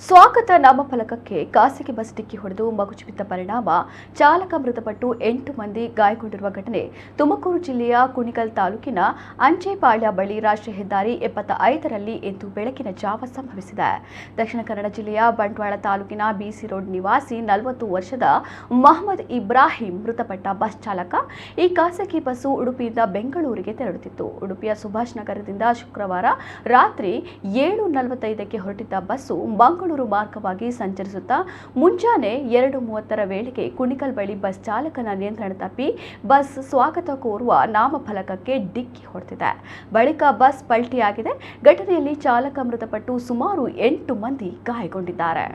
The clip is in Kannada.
ಸ್ವಾಗತ ನಾಮಫಲಕಕ್ಕೆ ಖಾಸಗಿ ಬಸ್ ಡಿಕ್ಕಿ ಹೊಡೆದು ಮಗುಚಿ ಬಿದ್ದ ಪರಿಣಾಮ ಚಾಲಕ ಮೃತಪಟ್ಟು 8 ಮಂದಿ ಗಾಯಗೊಂಡಿರುವ ಘಟನೆ ತುಮಕೂರು ಜಿಲ್ಲೆಯ ಕುಣಿಗಲ್ ತಾಲೂಕಿನ ಅಂಚೆಪಾಳ್ಯ ಬಳಿ ರಾಷ್ಟ್ರೀಯ ಹೆದ್ದಾರಿ 75ರಲ್ಲಿ ಇಂದು ಬೆಳಗಿನ ಜಾವ ಸಂಭವಿಸಿದೆ. ದಕ್ಷಿಣ ಕನ್ನಡ ಜಿಲ್ಲೆಯ ಬಂಟ್ವಾಳ ತಾಲೂಕಿನ ಬಿಸಿ ರೋಡ್ ನಿವಾಸಿ 40 ವರ್ಷದ ಮೊಹಮ್ಮದ್ ಇಬ್ರಾಹಿಂ ಮೃತಪಟ್ಟ ಬಸ್ ಚಾಲಕ. ಈ ಖಾಸಗಿ ಬಸ್ಸು ಉಡುಪಿಯಿಂದ ಬೆಂಗಳೂರಿಗೆ ತೆರಳುತ್ತಿತ್ತು. ಉಡುಪಿಯ ಸುಭಾಷ್ ನಗರದಿಂದ ಶುಕ್ರವಾರ ರಾತ್ರಿ 7:45ಕ್ಕೆ ಹೊರಟಿದ್ದ ಬಸ್ಸು ಮಂಗಳೂರು ಮಾರ್ಗವಾಗಿ ಸಂಚರಿಸುತ್ತಾ ಮುಂಜಾನೆ 2:30ರ ವೇಳೆಗೆ ಕುಣಿಗಲ್ ಬಳಿ ಬಸ್ ಚಾಲಕನ ನಿಯಂತ್ರಣ ತಪ್ಪಿ ಬಸ್ ಸ್ವಾಗತ ಕೋರುವ ನಾಮಫಲಕಕ್ಕೆ ಡಿಕ್ಕಿ ಹೊಡೆದಿದೆ. ಬಳಿಕ ಬಸ್ ಪಲ್ಟಿಯಾಗಿದೆ. ಘಟನೆಯಲ್ಲಿ ಚಾಲಕ ಮೃತಪಟ್ಟು ಸುಮಾರು 8 ಮಂದಿ ಗಾಯಗೊಂಡಿದ್ದಾರೆ.